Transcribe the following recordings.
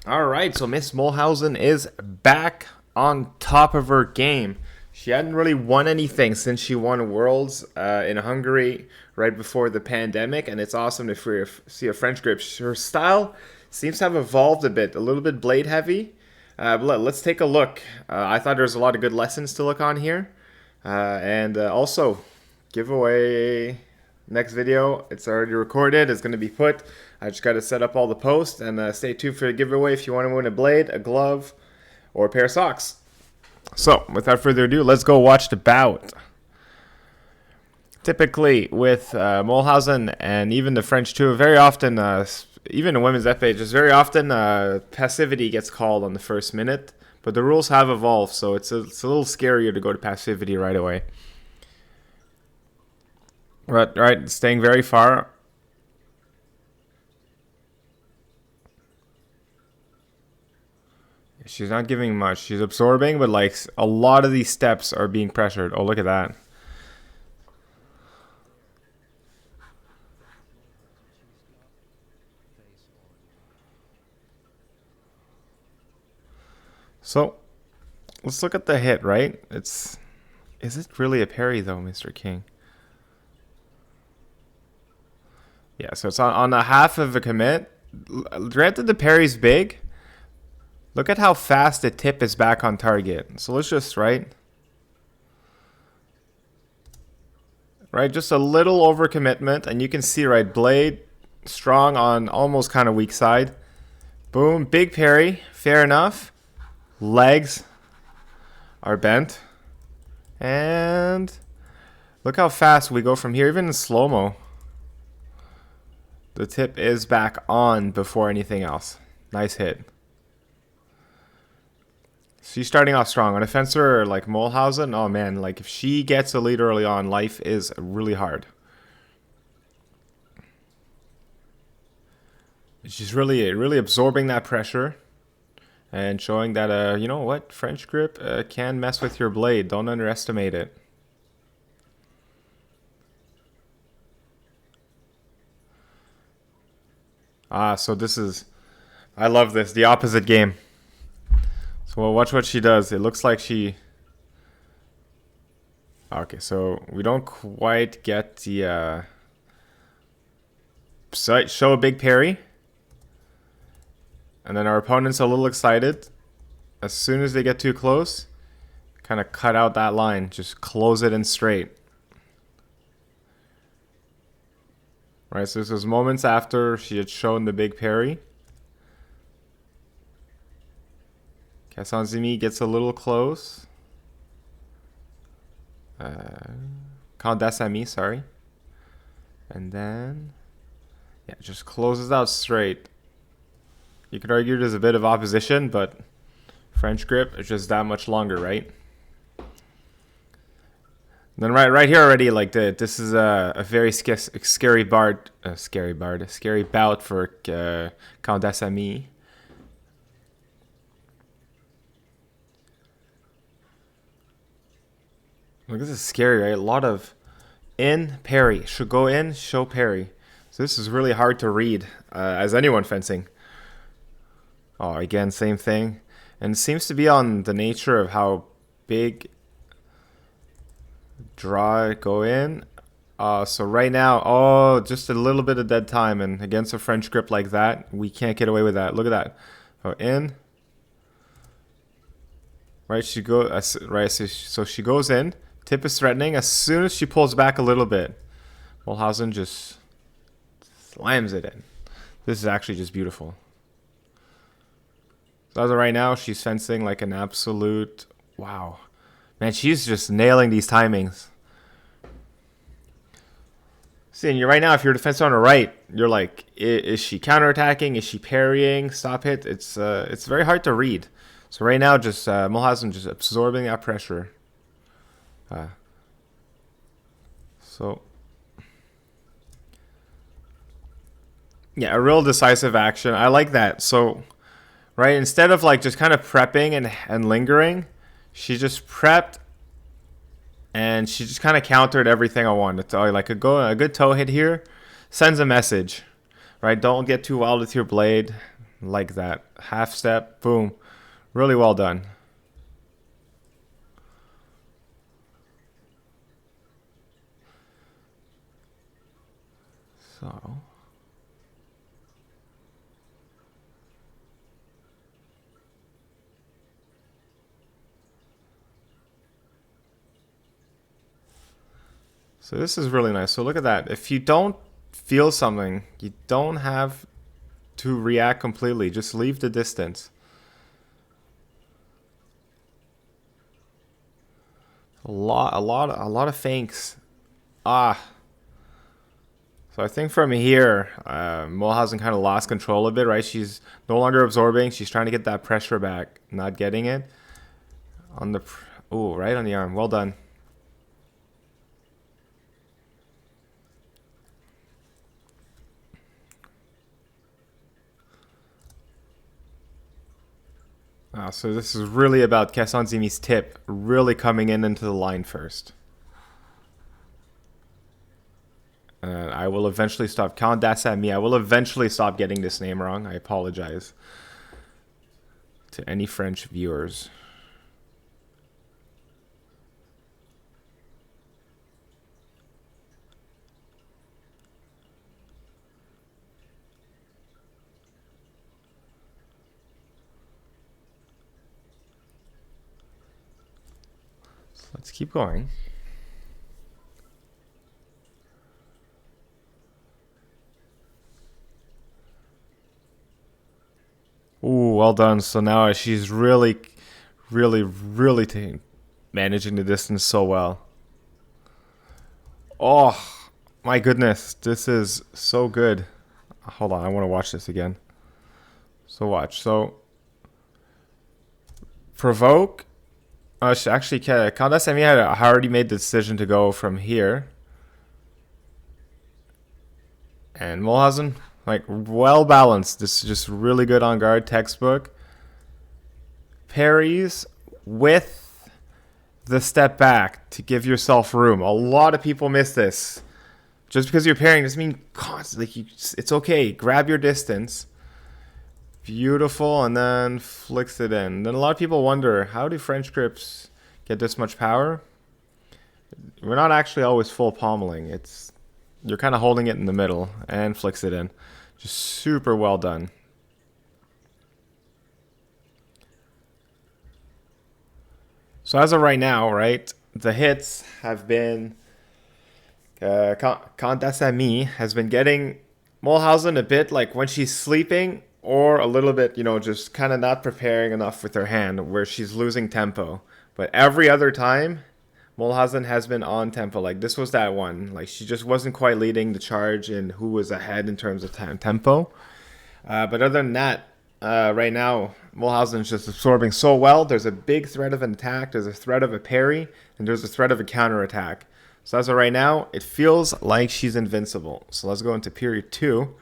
All right, so Miss Moellhausen is back on top of her game. She hadn't really won anything since she won Worlds in Hungary right before the pandemic, and it's awesome to see a French grip. Her style seems to have evolved a bit, a little bit blade heavy. But let's take a look. I thought there was a lot of good lessons to look on here, and also giveaway. Next video, it's already recorded. It's going to be put. I just got to set up all the posts and stay tuned for the giveaway if you want to win a blade, a glove, or a pair of socks. So, without further ado, let's go watch the bout. Typically, with Moellhausen and even the French too, very often, even in women's FA, just very often passivity gets called on the first minute. But the rules have evolved, so it's a little scarier to go to passivity right away. Right, staying very far. She's not giving much. She's absorbing, but like a lot of these steps are being pressured. Oh, look at that. So, let's look at the hit, right? Is it really a parry though, Mr. King? Yeah, so it's on a half of a commit. Granted, the parry's big. Look at how fast the tip is back on target. So let's just, right, just a little overcommitment. And you can see, right, blade strong on almost kind of weak side. Boom, big parry. Fair enough. Legs are bent. And look how fast we go from here, even in slow-mo. The tip is back on before anything else. Nice hit. She's starting off strong. On a fencer like Moellhausen, oh man, like if she gets a lead early on, life is really hard. She's really absorbing that pressure and showing that, you know what, French grip can mess with your blade. Don't underestimate it. So this is, I love this, the opposite game. So we'll watch what she does. It looks like she, okay, so we don't quite get the, show a big parry. And then our opponent's a little excited. As soon as they get too close, kind of cut out that line, just close it in straight. Right, so this was moments after she had shown the big parry. Kasanzimi gets a little close. Kandasami, sorry. And then, yeah, just closes out straight. You could argue there's a bit of opposition, but French grip is just that much longer, right? Then right here already, like this is a very scary bout for Kandasami. Look, this is scary, right? A lot of in parry, should go in, show parry. So this is really hard to read as anyone fencing. Oh, again, same thing, and it seems to be on the nature of how big. Draw, go in. So right now, oh, just a little bit of dead time, and against a French grip like that, we can't get away with that. Look at that. Oh, in. Right, she goes. Right, so she goes in. Tip is threatening. As soon as she pulls back a little bit, Moellhausen just slams it in. This is actually just beautiful. So as of right now, she's fencing like an absolute wow. Man, she's just nailing these timings. See, and right now, if you're a defense on the right, you're like, is she counterattacking? Is she parrying? Stop hit? It's very hard to read. So right now, just Moellhausen just absorbing that pressure. So yeah, a real decisive action. I like that. So right, instead of like just kind of prepping and lingering. She just prepped, and she just kind of countered everything I wanted. So like a good toe hit here sends a message, right? Don't get too wild with your blade. Like that. Half step, boom. Really well done. So this is really nice. So look at that. If you don't feel something, you don't have to react completely. Just leave the distance. A lot of feints. Ah. So I think from here, Moellhausen kind of lost control a bit, right? She's no longer absorbing. She's trying to get that pressure back, not getting it. On the, oh, right on the arm. Well done. So this is really about Kesson-Zimi's tip really coming in into the line first. I will eventually stop. Quand Dasami, I will eventually stop getting this name wrong. I apologize to any French viewers. So let's keep going. Ooh, well done. So now she's really managing the distance so well. Oh, my goodness. This is so good. Hold on, I want to watch this again. So watch. So provoke. Actually, Kandasemi had already made the decision to go from here. And Moellhausen, like, well balanced. This is just really good on guard, textbook. Parries with the step back to give yourself room. A lot of people miss this. Just because you're parrying doesn't mean constantly. It's okay. Grab your distance. Beautiful, and then flicks it in. Then a lot of people wonder, how do French grips get this much power? We're not actually always full pommeling. You're kind of holding it in the middle and flicks it in. Just super well done. So as of right now, right, the hits have been Kantasami has been getting Moellhausen a bit like when she's sleeping, or a little bit, just kind of not preparing enough with her hand where she's losing tempo. But every other time, Moellhausen has been on tempo. Like this was that one. Like she just wasn't quite leading the charge in who was ahead in terms of tempo. But other than that, right now, Moellhausen is just absorbing so well. There's a big threat of an attack. There's a threat of a parry. And there's a threat of a counterattack. So as of right now, it feels like she's invincible. So let's go into period 2.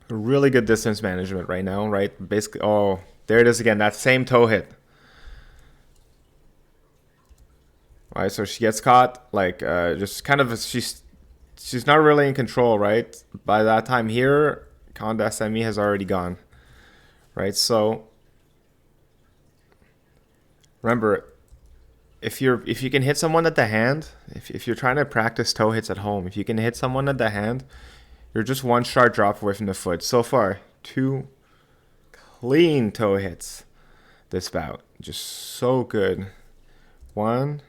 Really good distance management right now, right? Basically, oh, there it is again. That same toe hit. All right, so she gets caught, like, just kind of, she's not really in control, right? By that time here, Conda Semi has already gone, right? So remember, if you can hit someone at the hand, if you're trying to practice toe hits at home, if you can hit someone at the hand, you're just one sharp drop away from the foot. So far, 2 clean toe hits this bout. Just so good. One.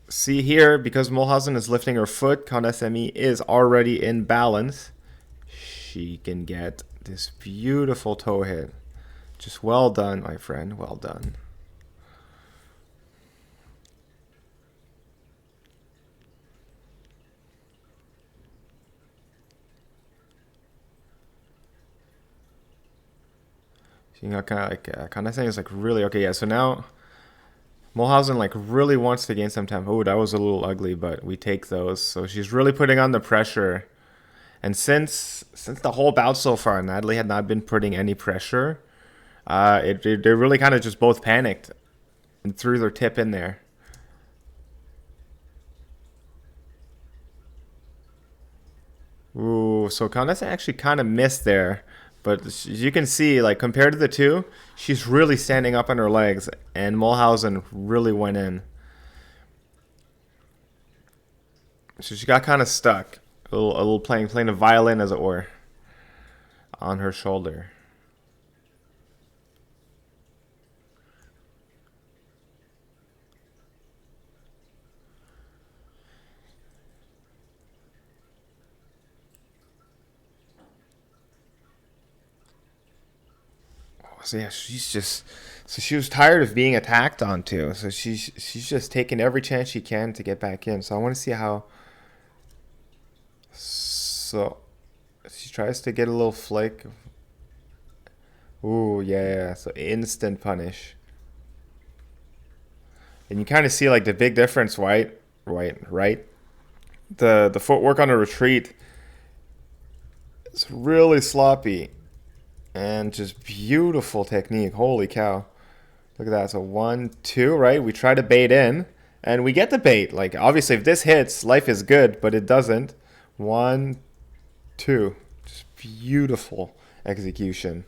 See here, because Moellhausen is lifting her foot, Kandasemi is already in balance. She can get this beautiful toe hit. Just well done, my friend. Well done. Kandasemi is like really okay. Yeah, so now Moellhausen like really wants to gain some tempo. Oh, that was a little ugly, but we take those. So she's really putting on the pressure. And since the whole bout so far, Natalie had not been putting any pressure. They really kind of just both panicked and threw their tip in there. Ooh, so Candace actually kind of missed there. But as you can see, like compared to the two, she's really standing up on her legs, and Moellhausen really went in. So she got kind of stuck, a little playing a violin as it were, on her shoulder. So yeah, so she was tired of being attacked onto. So she's just taking every chance she can to get back in. So I want to see how. So she tries to get a little flick. Ooh, yeah. So instant punish. And you kind of see like the big difference, right. The footwork on a retreat is really sloppy and just beautiful technique. Holy cow! Look at that. So 1, 2, right? We try to bait in, and we get the bait. Like obviously, if this hits, life is good, but it doesn't. 1, 2, just beautiful execution.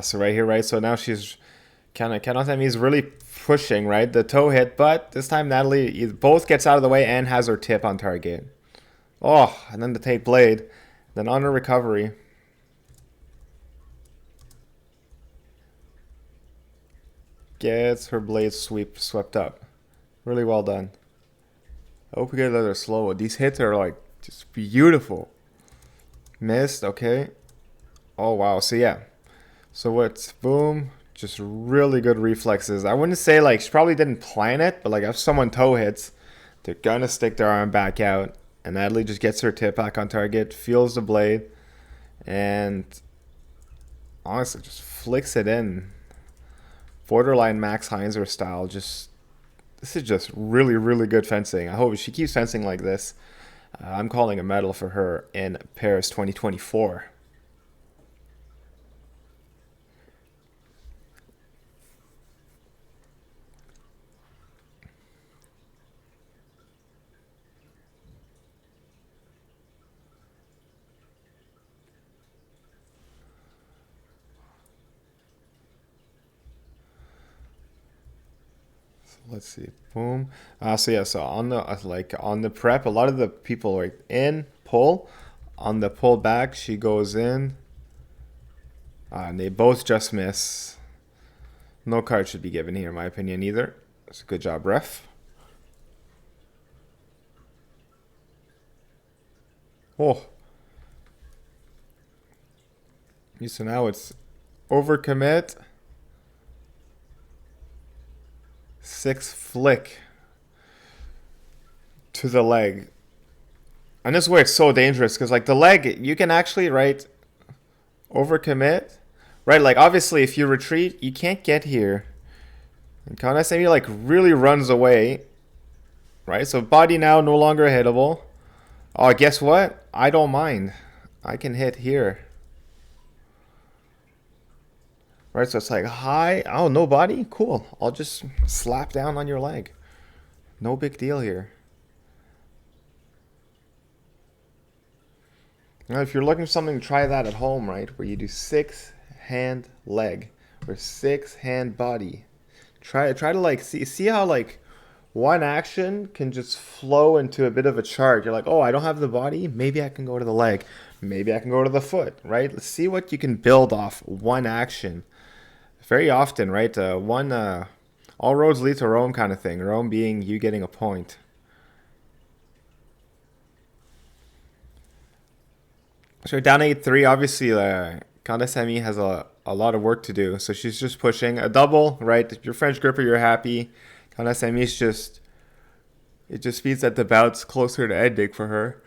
So right here, right? So now she's Kanatemi is really pushing, right? The toe hit, but this time Natalie both gets out of the way and has her tip on target. Oh, and then the take blade. Then on her recovery. Gets her blade swept up. Really well done. I hope we get another slow. These hits are like just beautiful. Missed, okay. Oh wow, so yeah. So what's boom? Just really good reflexes. I wouldn't say like she probably didn't plan it, but like if someone toe hits, they're gonna stick their arm back out. And Natalie just gets her tip back on target, feels the blade, and honestly just flicks it in. Borderline Max Heinzer style. Just this is just really, really good fencing. I hope she keeps fencing like this. I'm calling a medal for her in Paris 2024. Let's see. Boom. So yeah. So on the on the prep, a lot of the people are in pull. On the pull back, she goes in. And they both just miss. No card should be given here, in my opinion, either. That's a good job, ref. Oh. So now it's overcommit. 6 flick to the leg. And this is where it's so dangerous because like the leg, you can actually, right, overcommit. Right, like obviously if you retreat, you can't get here. And Kanasemi like really runs away. Right, so body now no longer hittable. Oh, guess what? I don't mind. I can hit here. Right, so it's like high. Oh, no body? Cool. I'll just slap down on your leg. No big deal here. Now, if you're looking for something, try that at home, right? Where you do 6-hand leg or 6-hand body. Try to like see how like one action can just flow into a bit of a chart. You're like, oh, I don't have the body. Maybe I can go to the leg. Maybe I can go to the foot, right? Let's see what you can build off one action. Very often, right? All roads lead to Rome kind of thing. Rome being you getting a point. So down 8-3. Obviously, Kandasemi has a a lot of work to do. So she's just pushing a double, right? If you're French gripper, you're happy. Kind of semis just, it just means that the bout's closer to ending for her.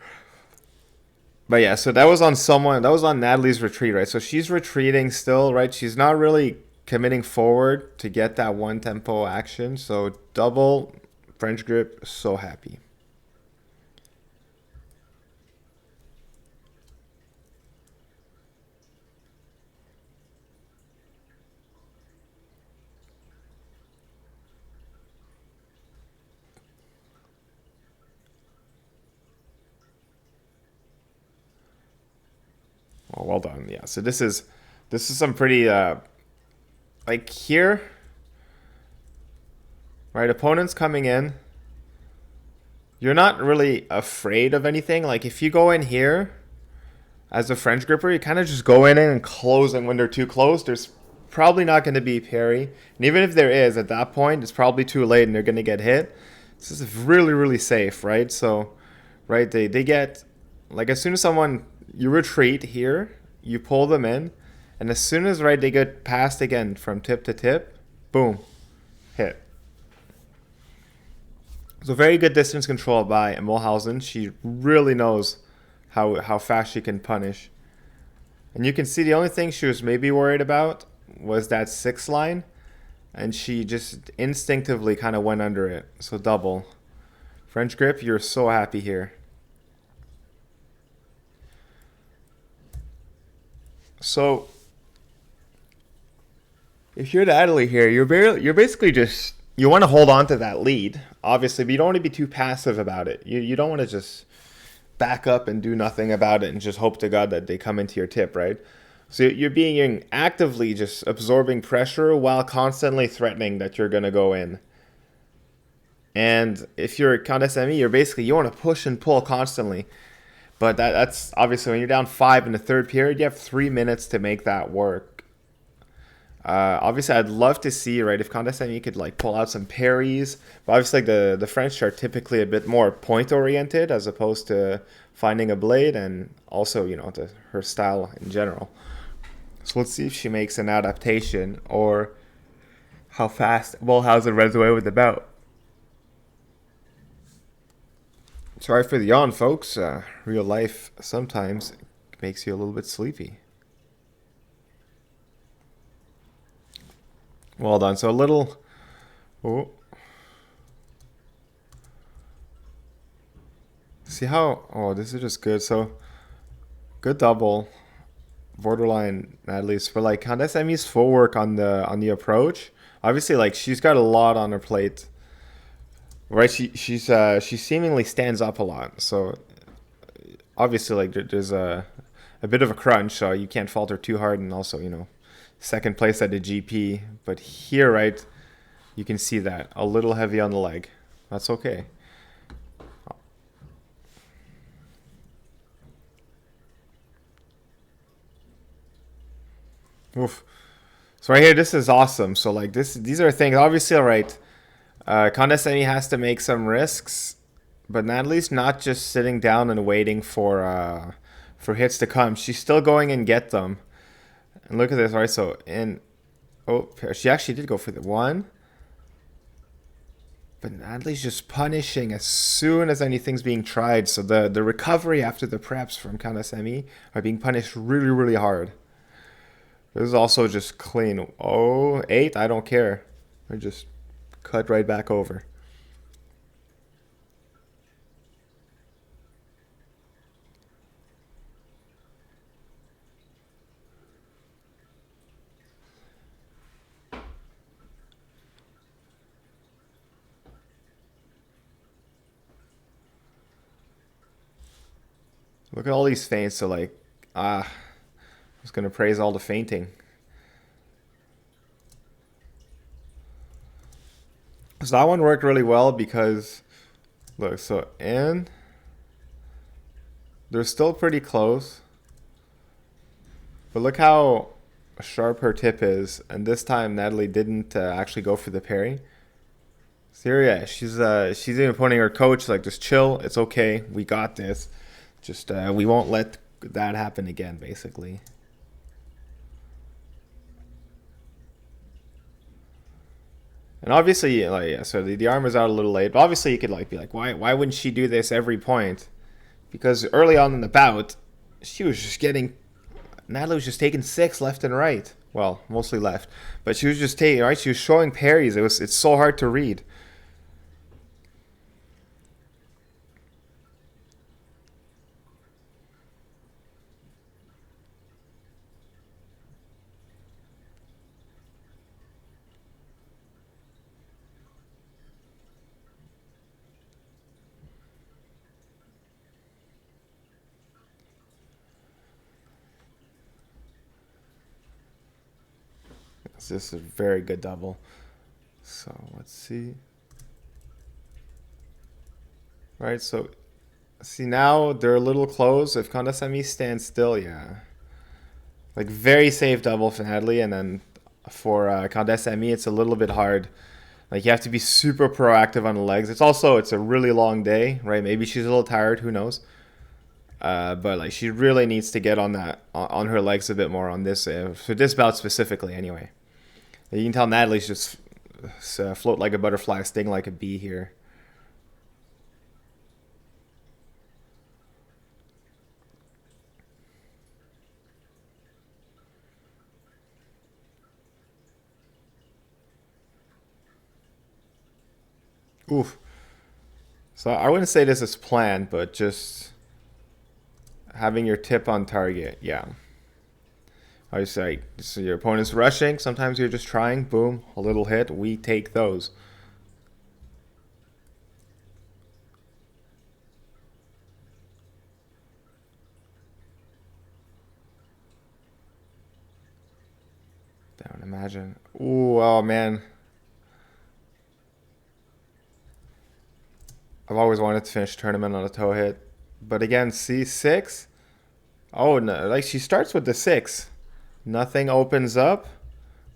But yeah, so that was on Natalie's retreat, right? So she's retreating still, right? She's not really committing forward to get that one tempo action. So double French grip, so happy. Oh, well done. Yeah. So this is some pretty like here, right? Opponents coming in. You're not really afraid of anything. Like if you go in here as a French gripper, you kind of just go in and close, and when they're too close, there's probably not going to be parry. And even if there is, at that point, it's probably too late and they're going to get hit. This is really, really safe, right? So, right, they get, like as soon as someone, you retreat here, you pull them in, and as soon as, right, they get passed again from tip to tip, boom, hit. So very good distance control by Moellhausen. She really knows how fast she can punish. And you can see the only thing she was maybe worried about was that 6 line, and she just instinctively kind of went under it. So double. French grip, you're so happy here. So if you're Natalie here, you're basically just, you want to hold on to that lead, obviously, but you don't want to be too passive about it. You don't want to just back up and do nothing about it and just hope to God that they come into your tip, right? So you're being actively just absorbing pressure while constantly threatening that you're going to go in. And if you're Kandasemi, you want to push and pull constantly. But that's obviously when you're down 5 in the third period, you have 3 minutes to make that work. Obviously, I'd love to see, right, if Kandasemi could like pull out some parries. But obviously, like, the French are typically a bit more point oriented as opposed to finding a blade, and also her style in general. So let's see if she makes an adaptation or how fast Moellhausen runs away with the bout. Sorry for the yawn, folks. Real life sometimes makes you a little bit sleepy. Well done. So a little. Oh. See how. Oh, this is just good. So good double. Borderline at least for like Kandasemi's full work on the approach. Obviously, like she's got a lot on her plate. Right, she seemingly stands up a lot. So obviously, like there's a bit of a crunch, so you can't falter too hard, and also second place at the GP. But here, right, you can see that a little heavy on the leg. That's okay. Oof. So right here, this is awesome. So like these are things. Obviously, all right. Kandasemi has to make some risks, but Natalie's not just sitting down and waiting for hits to come. She's still going and get them. And look at this, right? So she actually did go for the one, but Natalie's just punishing as soon as anything's being tried. So the recovery after the preps from Kandasemi are being punished really, really hard. This is also just clean. Oh, 8, I don't care. I just cut right back over. Look at all these feints. So like, I was gonna praise all the feinting. So that one worked really well because, look, so in, they're still pretty close. But look how sharp her tip is. And this time Natalie didn't actually go for the parry. So here, yeah, she's even pointing her coach like, just chill, it's okay, we got this. Just we won't let that happen again, basically. And obviously, like, yeah, so the arm was out a little late. But obviously, you could like be like, why wouldn't she do this every point? Because early on in the bout, she was just getting Natalie was just taking six left and right. Well, mostly left, but she was just taking right. She was showing parries. It's so hard to read. This is a very good double. So let's see. Right, so see now they're a little close. If Kondasemi stands still, yeah. Like very safe double for Natalie, and then for Kondasemi, it's a little bit hard. Like you have to be super proactive on the legs. It's a really long day, right? Maybe she's a little tired. Who knows? But like she really needs to get on that on her legs a bit more on this for this bout specifically. Anyway, you can tell Natalie's just float like a butterfly, sting like a bee here. Oof. So I wouldn't say this is planned, but just having your tip on target. Yeah. I was like, so your opponent's rushing. Sometimes you're just trying. Boom, a little hit. We take those. Down, imagine. Ooh, oh man. I've always wanted to finish tournament on a toe hit. But again, C6. Oh, no. Like she starts with the 6. Nothing opens up.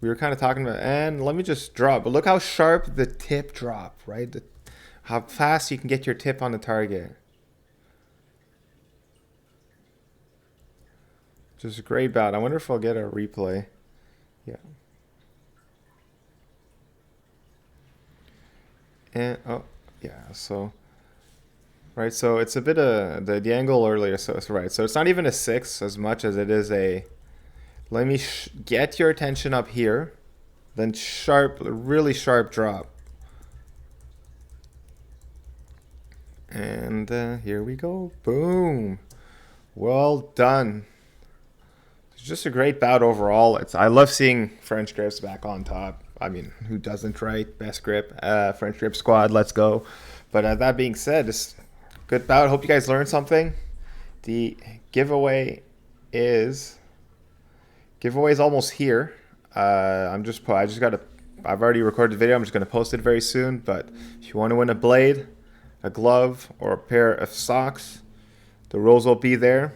We were kind of talking about, and let me just drop. But look how sharp the tip drop, right? How fast you can get your tip on the target. Just a great bout. I wonder if I'll get a replay. Yeah. And, oh, yeah, so... Right, so it's a bit of the angle earlier, so it's right. So it's not even a 6 as much as it is a... Let me get your attention up here. Then sharp, really sharp drop. And here we go. Boom. Well done. It's just a great bout overall. I love seeing French grips back on top. I mean, who doesn't, right? Best grip. French grip squad, let's go. But that being said, it's good bout. Hope you guys learned something. The giveaway is... Giveaway's almost here. I've already recorded the video. I'm just going to post it very soon. But if you want to win a blade, a glove, or a pair of socks, the rules will be there.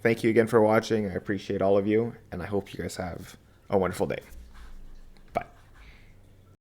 Thank you again for watching. I appreciate all of you, and I hope you guys have a wonderful day.